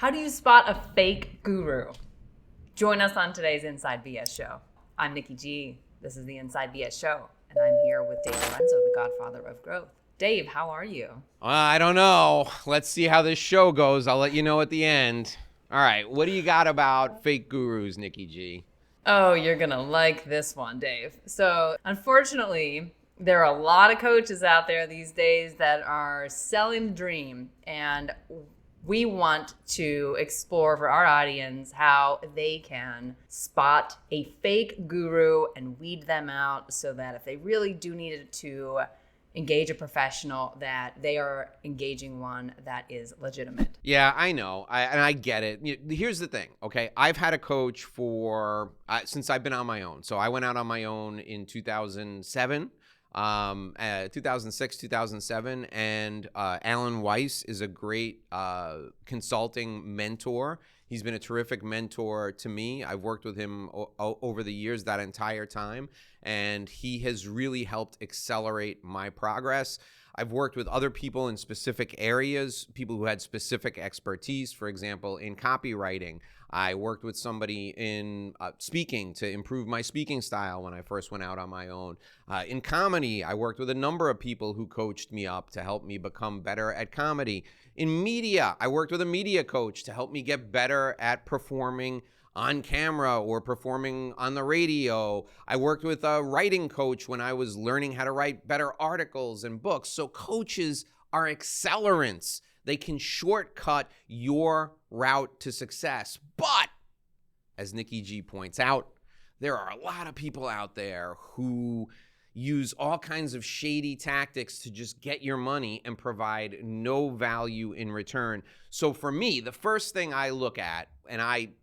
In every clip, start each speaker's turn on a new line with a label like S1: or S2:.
S1: How do you spot a fake guru? Join us on today's Inside BS show. I'm Nikki G. This is the Inside BS show, and I'm here with Dave Lorenzo, the godfather of growth. Dave, how are you?
S2: I don't know. Let's see how this show goes. I'll let you know at the end. All right, what do you got about fake gurus, Nikki G?
S1: Oh, you're going to like this one, Dave. So, unfortunately, there are a lot of coaches out there these days that are selling the dream, and we want to explore for our audience how they can spot a fake guru and weed them out so that if they really do need to engage a professional, that they are engaging one that is legitimate.
S2: Yeah, I know. I get it. Here's the thing, okay? I've had a coach for since I've been on my own. So I went out on my own in 2007. 2006, 2007, and Alan Weiss is a great consulting mentor. He's been a terrific mentor to me. I've worked with him over the years, that entire time, and he has really helped accelerate my progress. I've worked with other people in specific areas, people who had specific expertise. For example, in copywriting, I worked with somebody in speaking to improve my speaking style when I first went out on my own. In comedy, I worked with a number of people who coached me up to help me become better at comedy. In media, I worked with a media coach to help me get better at performing on camera or performing on the radio. I worked with a writing coach when I was learning how to write better articles and books. So coaches are accelerants. They can shortcut your route to success. But as Nikki G points out, there are a lot of people out there who use all kinds of shady tactics to just get your money and provide no value in return. So for me, the first thing I look at, and I'm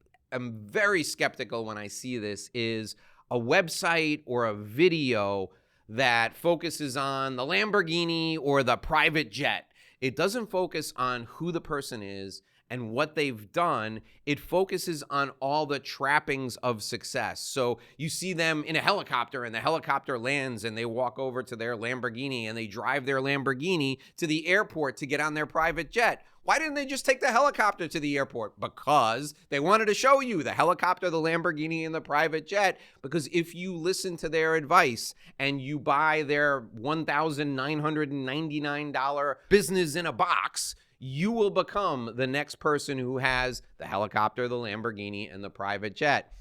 S2: very skeptical when I see this, is a website or a video that focuses on the Lamborghini or the private jet. It doesn't focus on who the person is and what they've done. It focuses on all the trappings of success. So you see them in a helicopter and the helicopter lands and they walk over to their Lamborghini and they drive their Lamborghini to the airport to get on their private jet. Why didn't they just take the helicopter to the airport? Because they wanted to show you the helicopter, the Lamborghini, and the private jet. Because if you listen to their advice and you buy their $1,999 business in a box, you will become the next person who has the helicopter, the Lamborghini, and the private jet.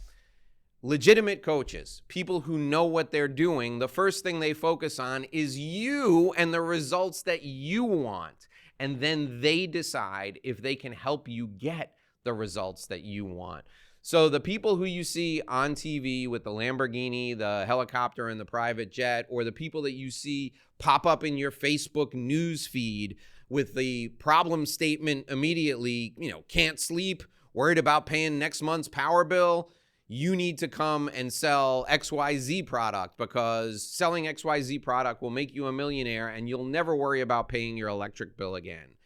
S2: Legitimate coaches, people who know what they're doing, the first thing they focus on is you and the results that you want. And then they decide if they can help you get the results that you want. So the people who you see on TV with the Lamborghini, the helicopter, and the private jet, or the people that you see pop up in your Facebook news feed with the problem statement immediately, can't sleep, worried about paying next month's power bill, you need to come and sell XYZ product because selling XYZ product will make you a millionaire and you'll never worry about paying your electric bill again.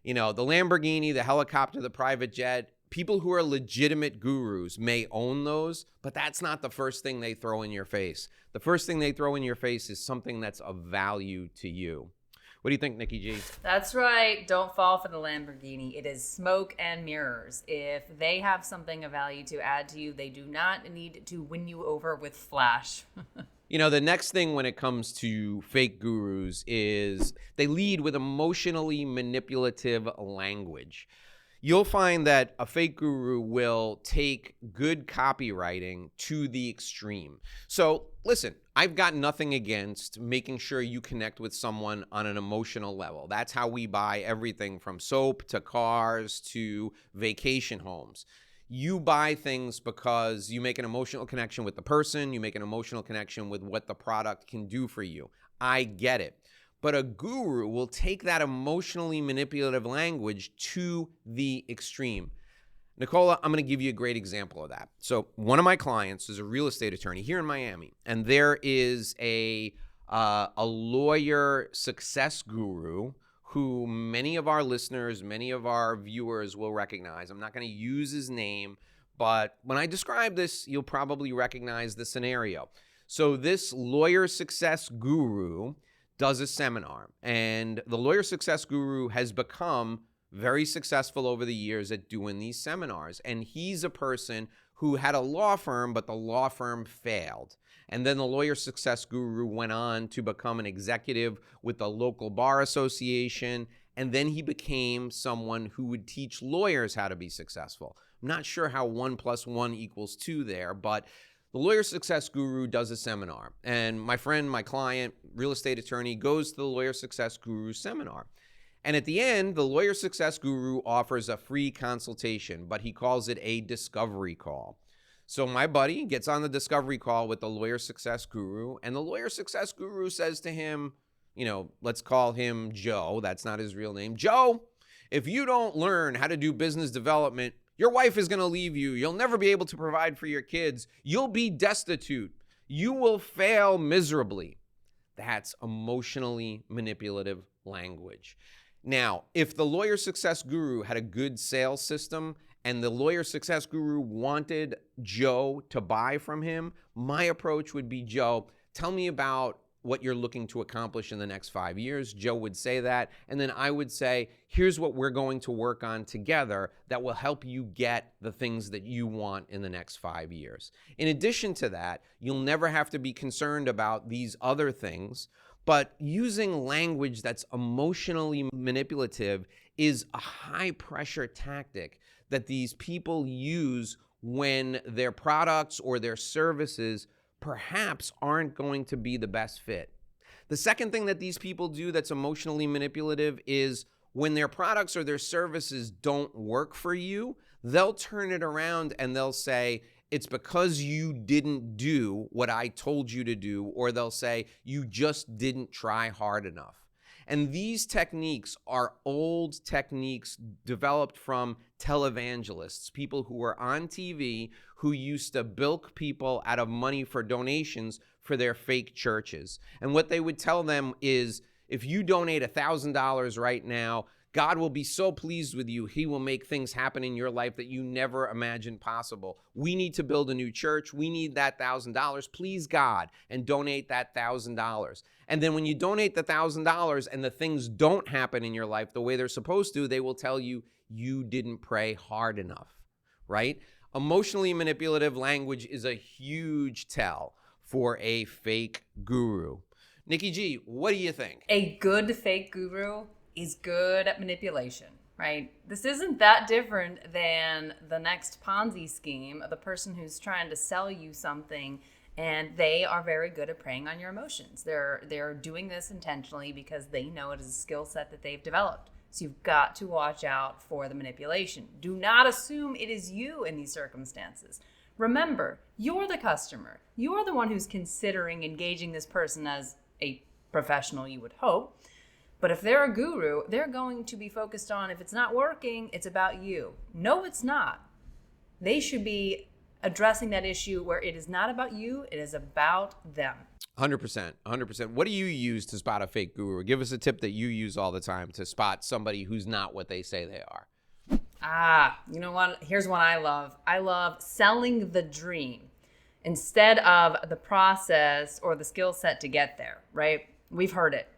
S2: The Lamborghini, the helicopter, the private jet, people who are legitimate gurus may own those, but that's not the first thing they throw in your face. The first thing they throw in your face is something that's of value to you. What do you think, Nikki G?
S1: That's right. Don't fall for the Lamborghini. It is smoke and mirrors. If they have something of value to add to you, they do not need to win you over with flash.
S2: The next thing when it comes to fake gurus is they lead with emotionally manipulative language. You'll find that a fake guru will take good copywriting to the extreme. So listen, I've got nothing against making sure you connect with someone on an emotional level. That's how we buy everything from soap to cars to vacation homes. You buy things because you make an emotional connection with the person, you make an emotional connection with what the product can do for you. I get it. But a guru will take that emotionally manipulative language to the extreme. Nicola, I'm going to give you a great example of that. So one of my clients is a real estate attorney here in Miami, and there is a lawyer success guru who many of our listeners, many of our viewers will recognize. I'm not going to use his name, but when I describe this, you'll probably recognize the scenario. So this lawyer success guru does a seminar, and the lawyer success guru has become very successful over the years at doing these seminars. And he's a person who had a law firm, but the law firm failed. And then the lawyer success guru went on to become an executive with the local bar association. And then he became someone who would teach lawyers how to be successful. I'm not sure how 1 + 1 = 2 there, but the lawyer success guru does a seminar. And my friend, my client, real estate attorney, goes to the lawyer success guru seminar. And at the end, the lawyer success guru offers a free consultation, but he calls it a discovery call. So my buddy gets on the discovery call with the lawyer success guru, and the lawyer success guru says to him, let's call him Joe. That's not his real name. Joe, if you don't learn how to do business development, your wife is going to leave you. You'll never be able to provide for your kids. You'll be destitute. You will fail miserably. That's emotionally manipulative language. Now, if the lawyer success guru had a good sales system and the lawyer success guru wanted Joe to buy from him, my approach would be, Joe, tell me about what you're looking to accomplish in the next 5 years. Joe would say that. And then I would say, here's what we're going to work on together that will help you get the things that you want in the next 5 years. In addition to that, you'll never have to be concerned about these other things. But using language that's emotionally manipulative is a high pressure tactic that these people use when their products or their services perhaps aren't going to be the best fit. The second thing that these people do that's emotionally manipulative is when their products or their services don't work for you, they'll turn it around and they'll say, it's because you didn't do what I told you to do, or they'll say, you just didn't try hard enough. And these techniques are old techniques developed from televangelists, people who were on TV who used to bilk people out of money for donations for their fake churches. And what they would tell them is, if you donate $1,000 right now, God will be so pleased with you. He will make things happen in your life that you never imagined possible. We need to build a new church. We need that $1,000. Please, God, and donate that $1,000. And then when you donate the $1,000 and the things don't happen in your life the way they're supposed to, they will tell you, you didn't pray hard enough, right? Emotionally manipulative language is a huge tell for a fake guru. Nikki G, what do you think?
S1: A good fake guru is good at manipulation, right? This isn't that different than the next Ponzi scheme of the person who's trying to sell you something, and they are very good at preying on your emotions. They're doing this intentionally because they know it is a skill set that they've developed. So you've got to watch out for the manipulation. Do not assume it is you in these circumstances. Remember, you're the customer. You're the one who's considering engaging this person as a professional, you would hope. But if they're a guru, they're going to be focused on, if it's not working, it's about you. No, it's not. They should be addressing that issue where it is not about you, it is about them.
S2: 100%. What do you use to spot a fake guru? Give us a tip that you use all the time to spot somebody who's not what they say they are.
S1: You know what? Here's what I love. I love selling the dream instead of the process or the skill set to get there, right? We've heard it.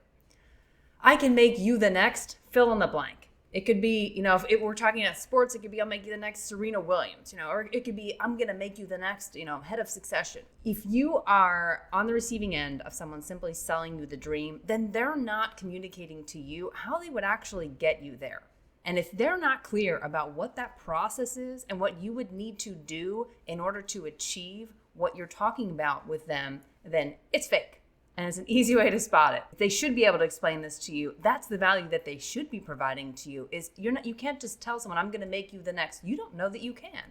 S1: I can make you the next fill in the blank. It could be, if we're talking about sports, it could be, I'll make you the next Serena Williams, or it could be, I'm going to make you the next, head of succession. If you are on the receiving end of someone simply selling you the dream, then they're not communicating to you how they would actually get you there. And if they're not clear about what that process is and what you would need to do in order to achieve what you're talking about with them, then it's fake. And it's an easy way to spot it. They should be able to explain this to you. That's the value that they should be providing to you. Is you can't just tell someone, I'm going to make you the next. You don't know that you can.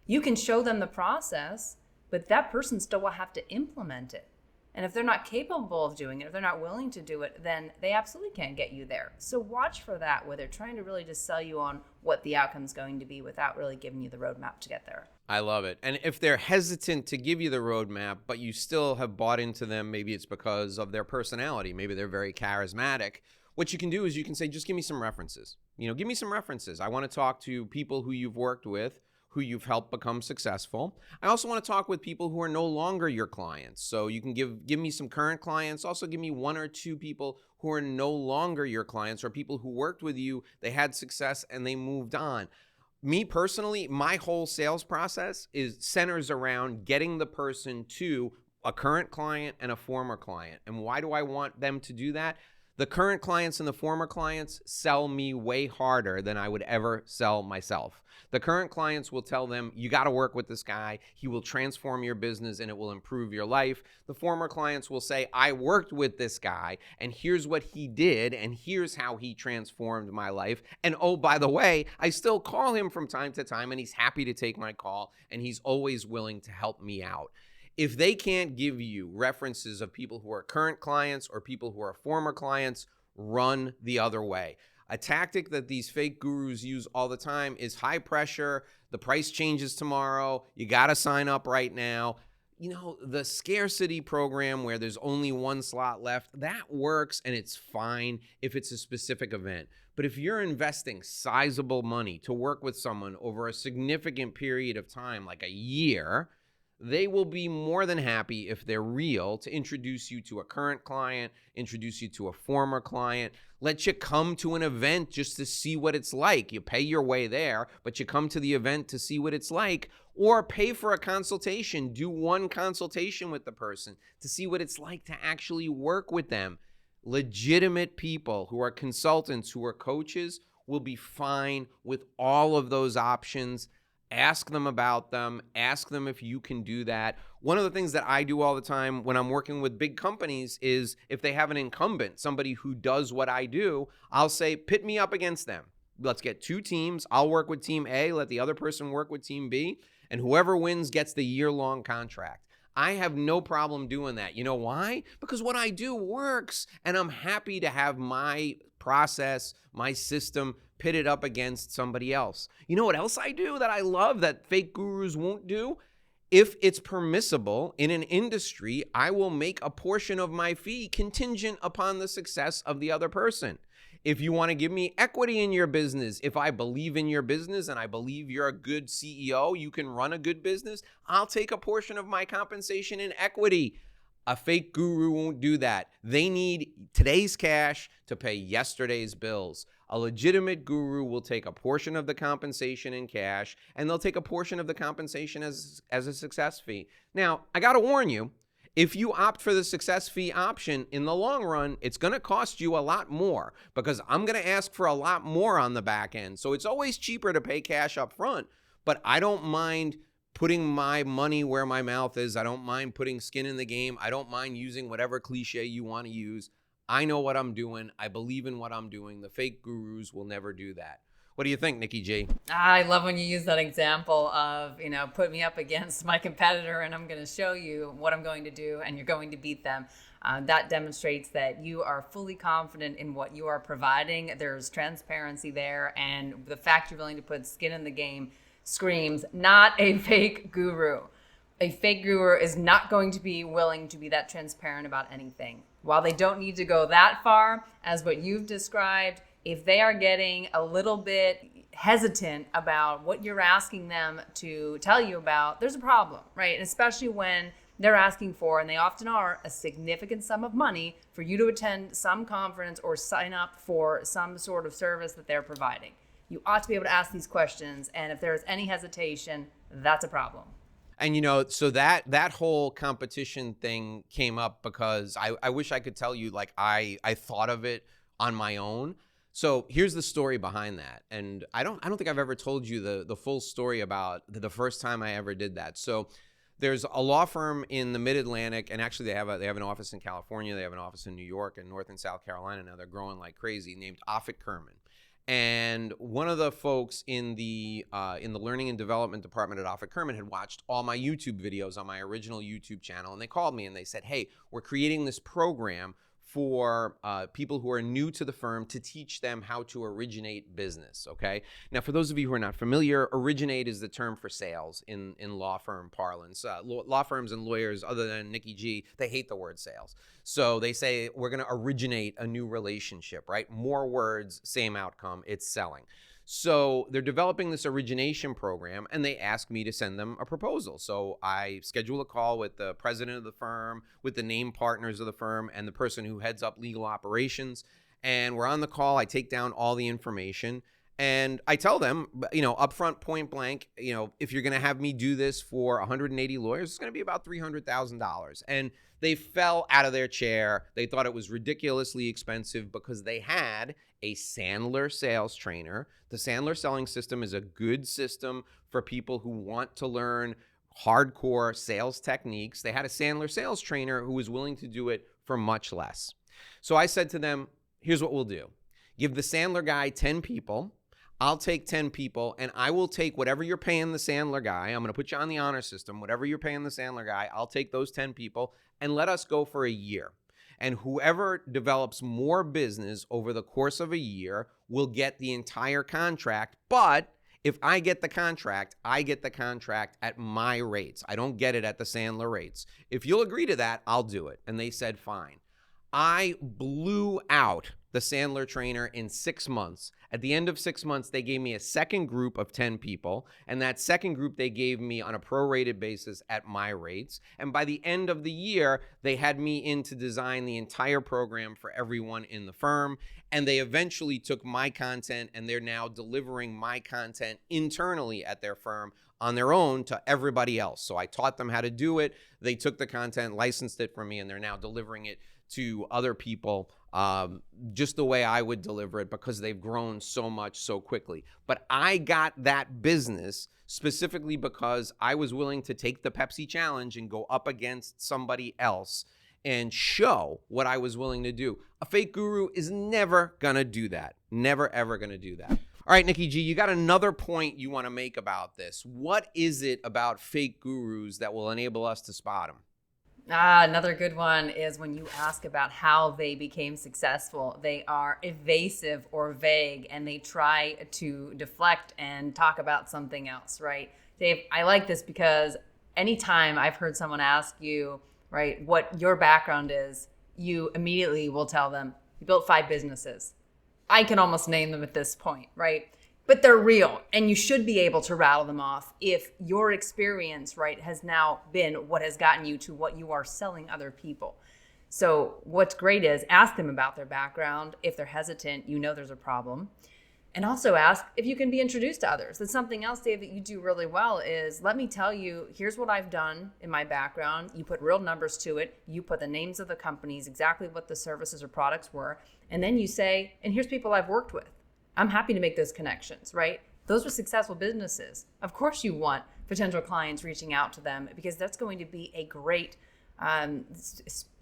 S1: You can show them the process, but that person still will have to implement it. And if they're not capable of doing it, if they're not willing to do it, then they absolutely can't get you there. So watch for that, where they're trying to really just sell you on what the outcome's going to be without really giving you the roadmap to get there.
S2: I love it. And if they're hesitant to give you the roadmap, but you still have bought into them, maybe it's because of their personality. Maybe they're very charismatic. What you can do is you can say, just give me some references. Give me some references. I want to talk to people who you've worked with who you've helped become successful. I also want to talk with people who are no longer your clients. So you can give me some current clients. Also give me one or two people who are no longer your clients, or people who worked with you, they had success and they moved on. Me personally, my whole sales process centers around getting the person to a current client and a former client. And why do I want them to do that? The current clients and the former clients sell me way harder than I would ever sell myself. The current clients will tell them, you got to work with this guy. He will transform your business and it will improve your life. The former clients will say, I worked with this guy and here's what he did and here's how he transformed my life. And oh, by the way, I still call him from time to time and he's happy to take my call and he's always willing to help me out. If they can't give you references of people who are current clients or people who are former clients, run the other way. A tactic that these fake gurus use all the time is high pressure. The price changes tomorrow. You got to sign up right now. You know, the scarcity program where there's only one slot left, that works and it's fine if it's a specific event. But if you're investing sizable money to work with someone over a significant period of time, like a year, they will be more than happy, if they're real, to introduce you to a current client, introduce you to a former client, let you come to an event just to see what it's like. You pay your way there, but you come to the event to see what it's like, or pay for a consultation. Do one consultation with the person to see what it's like to actually work with them. Legitimate people who are consultants, who are coaches, will be fine with all of those options. Ask them about them. Ask them if you can do that. One of the things that I do all the time when I'm working with big companies is if they have an incumbent, somebody who does what I do, I'll say, pit me up against them. Let's get two teams. I'll work with team A, let the other person work with team B, and whoever wins gets the year-long contract. I have no problem doing that. You know why? Because what I do works, and I'm happy to have my process, my system pitted up against somebody else. You know what else I do that I love that fake gurus won't do? If it's permissible in an industry, I will make a portion of my fee contingent upon the success of the other person. If you want to give me equity in your business, if I believe in your business and I believe you're a good CEO, you can run a good business, I'll take a portion of my compensation in equity. A fake guru won't do that. They need today's cash to pay yesterday's bills. A legitimate guru will take a portion of the compensation in cash, and they'll take a portion of the compensation as a success fee. Now, I got to warn you, if you opt for the success fee option, in the long run, it's going to cost you a lot more because I'm going to ask for a lot more on the back end. So it's always cheaper to pay cash up front, but I don't mind putting my money where my mouth is. I don't mind putting skin in the game. I don't mind using whatever cliche you want to use. I know what I'm doing. I believe in what I'm doing. The fake gurus will never do that. What do you think, Nikki G?
S1: I love when you use that example of, put me up against my competitor and I'm going to show you what I'm going to do and you're going to beat them. That demonstrates that you are fully confident in what you are providing. There's transparency there, and the fact you're willing to put skin in the game screams not a fake guru. A fake guru is not going to be willing to be that transparent about anything. While they don't need to go that far, as what you've described, if they are getting a little bit hesitant about what you're asking them to tell you about, there's a problem, right? And especially when they're asking for, and they often are, a significant sum of money for you to attend some conference or sign up for some sort of service that they're providing. You ought to be able to ask these questions, and if there's any hesitation, that's a problem.
S2: And, so that whole competition thing came up because I wish I could tell you, like, I thought of it on my own. So here's the story behind that. And I don't think I've ever told you the full story about the first time I ever did that. So there's a law firm in the Mid-Atlantic, and actually they have an office in California, they have an office in New York and North and South Carolina now. They're growing like crazy, named Offit Kerman. And one of the folks in the learning and development department at Offit Kerman had watched all my YouTube videos on my original YouTube channel, and they called me and they said, hey, we're creating this program for people who are new to the firm to teach them how to originate business, okay? Now, for those of you who are not familiar, originate is the term for sales in law firm parlance. Law firms and lawyers, other than Nikki G, they hate the word sales. So they say, we're gonna originate a new relationship, right? More words, same outcome, it's selling. So they're developing this origination program, and they ask me to send them a proposal. So I schedule a call with the president of the firm, with the named partners of the firm, and the person who heads up legal operations. And we're on the call. I take down all the information, and I tell them, upfront, point blank, if you're going to have me do this for 180 lawyers, it's going to be about $300,000. And they fell out of their chair. They thought it was ridiculously expensive because they had a Sandler sales trainer. The Sandler selling system is a good system for people who want to learn hardcore sales techniques. They had a Sandler sales trainer who was willing to do it for much less. So I said to them, here's what we'll do. Give the Sandler guy 10 people. I'll take 10 people, and I will take whatever you're paying the Sandler guy. I'm going to put you on the honor system. Whatever you're paying the Sandler guy, I'll take those 10 people, and let us go for a year. And whoever develops more business over the course of a year will get the entire contract. But if I get the contract, I get the contract at my rates. I don't get it at the Sandler rates. If you'll agree to that, I'll do it. And they said, fine. I blew out the Sandler trainer in 6 months. At the end of 6 months, they gave me a second group of 10 people, and that second group they gave me on a prorated basis at my rates. And by the end of the year, they had me in to design the entire program for everyone in the firm, and they eventually took my content, and they're now delivering my content internally at their firm on their own to everybody else. So I taught them how to do it. They took the content, licensed it for me, and they're now delivering it to other people just the way I would deliver it because they've grown so much so quickly. But I got that business specifically because I was willing to take the Pepsi challenge and go up against somebody else and show what I was willing to do. A fake guru is never gonna do that. Never, ever gonna do that. All right, Nikki G, you got another point you wanna make about this. What is it about fake gurus that will enable us to spot them?
S1: Another good one is when you ask about how they became successful, they are evasive or vague and they try to deflect and talk about something else, right? Dave, I like this because anytime I've heard someone ask you, right, what your background is, you immediately will tell them, you built 5 businesses. I can almost name them at this point, right? But they're real, and you should be able to rattle them off if your experience, right, has now been what has gotten you to what you are selling other people. So what's great is ask them about their background. If they're hesitant, you know there's a problem. And also ask if you can be introduced to others. That's something else, Dave, that you do really well is let me tell you, here's what I've done in my background. You put real numbers to it. You put the names of the companies, exactly what the services or products were. And then you say, and here's people I've worked with. I'm happy to make those connections, right? Those were successful businesses. Of course you want potential clients reaching out to them because that's going to be a great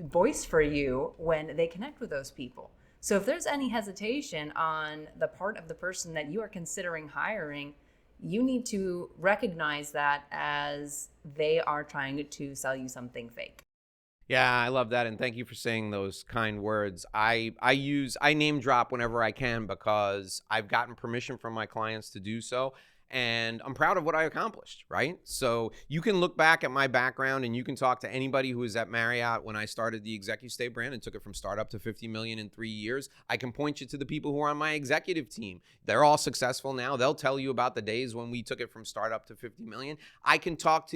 S1: voice for you when they connect with those people. So if there's any hesitation on the part of the person that you are considering hiring, you need to recognize that as they are trying to sell you something fake.
S2: Yeah, I love that, and thank you for saying those kind words. I name drop whenever I can because I've gotten permission from my clients to do so, and I'm proud of what I accomplished, right? So you can look back at my background and you can talk to anybody who was at Marriott when I started the Executive Stay brand and took it from startup to 50 million in 3 years. I can point you to the people who are on my executive team. They're all successful now. They'll tell you about the days when we took it from startup to 50 million. You can talk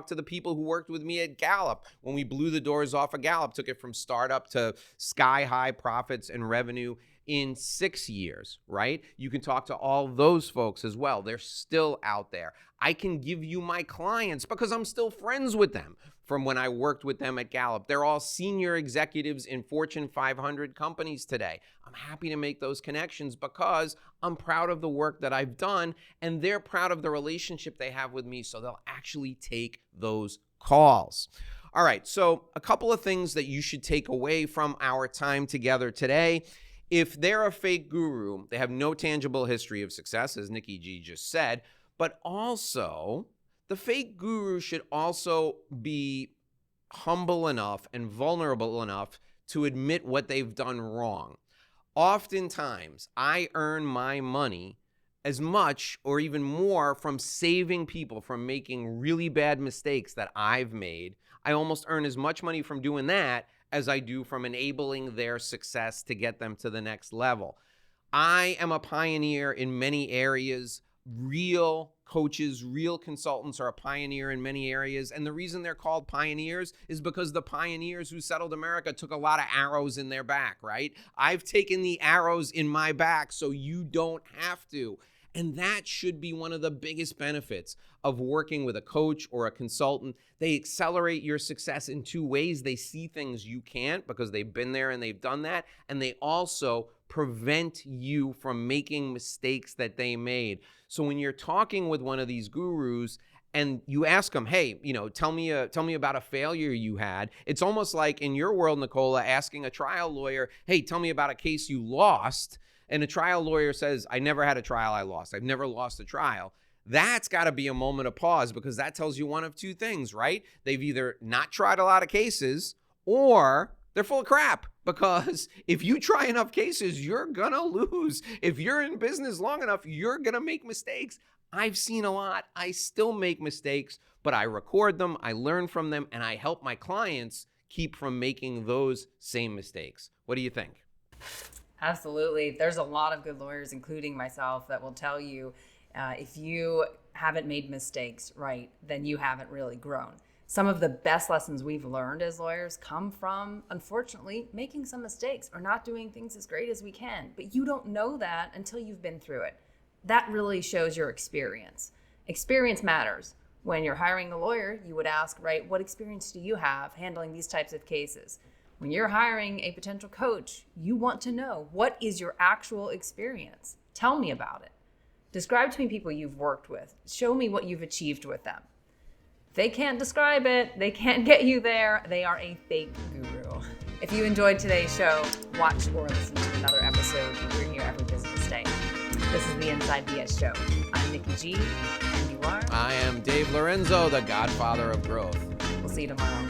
S2: to the people who worked with me at Gallup when we blew the doors off of Gallup, took it from startup to sky high profits and revenue in 6 years, right? You can talk to all those folks as well. They're still out there. I can give you my clients because I'm still friends with them from when I worked with them at Gallup. They're all senior executives in Fortune 500 companies today. I'm happy to make those connections because I'm proud of the work that I've done and they're proud of the relationship they have with me, so they'll actually take those calls. All right, so a couple of things that you should take away from our time together today. If they're a fake guru, they have no tangible history of success, as Nikki G just said, but also the fake guru should also be humble enough and vulnerable enough to admit what they've done wrong. Oftentimes, I earn my money as much or even more from saving people from making really bad mistakes that I've made. I almost earn as much money from doing that as I do from enabling their success to get them to the next level. I am a pioneer in many areas. Real coaches, real consultants are a pioneer in many areas. And the reason they're called pioneers is because the pioneers who settled America took a lot of arrows in their back, right? I've taken the arrows in my back so you don't have to. And that should be one of the biggest benefits of working with a coach or a consultant. They accelerate your success in two ways. They see things you can't because they've been there and they've done that. And they also prevent you from making mistakes that they made. So when you're talking with one of these gurus and you ask them, hey, tell me about a failure you had. It's almost like in your world, Nicola, asking a trial lawyer, hey, tell me about a case you lost. And a trial lawyer says, I never had a trial I lost. I've never lost a trial. That's got to be a moment of pause, because that tells you one of two things, right? They've either not tried a lot of cases or they're full of crap, because if you try enough cases, you're going to lose. If you're in business long enough, you're going to make mistakes. I've seen a lot. I still make mistakes, but I record them, I learn from them, and I help my clients keep from making those same mistakes. What do you think?
S1: Absolutely. There's a lot of good lawyers, including myself, that will tell you if you haven't made mistakes, right, then you haven't really grown. Some of the best lessons we've learned as lawyers come from, unfortunately, making some mistakes or not doing things as great as we can. But you don't know that until you've been through it. That really shows your experience. Experience matters. When you're hiring a lawyer, you would ask, right, what experience do you have handling these types of cases? When you're hiring a potential coach, you want to know, what is your actual experience? Tell me about it. Describe to me people you've worked with. Show me what you've achieved with them. If they can't describe it, they can't get you there, they are a fake guru. If you enjoyed today's show, watch or listen to another episode. We're here every business day. This is the Inside BS Show. I'm Nikki G, and you are?
S2: I am Dave Lorenzo, the godfather of growth.
S1: We'll see you tomorrow.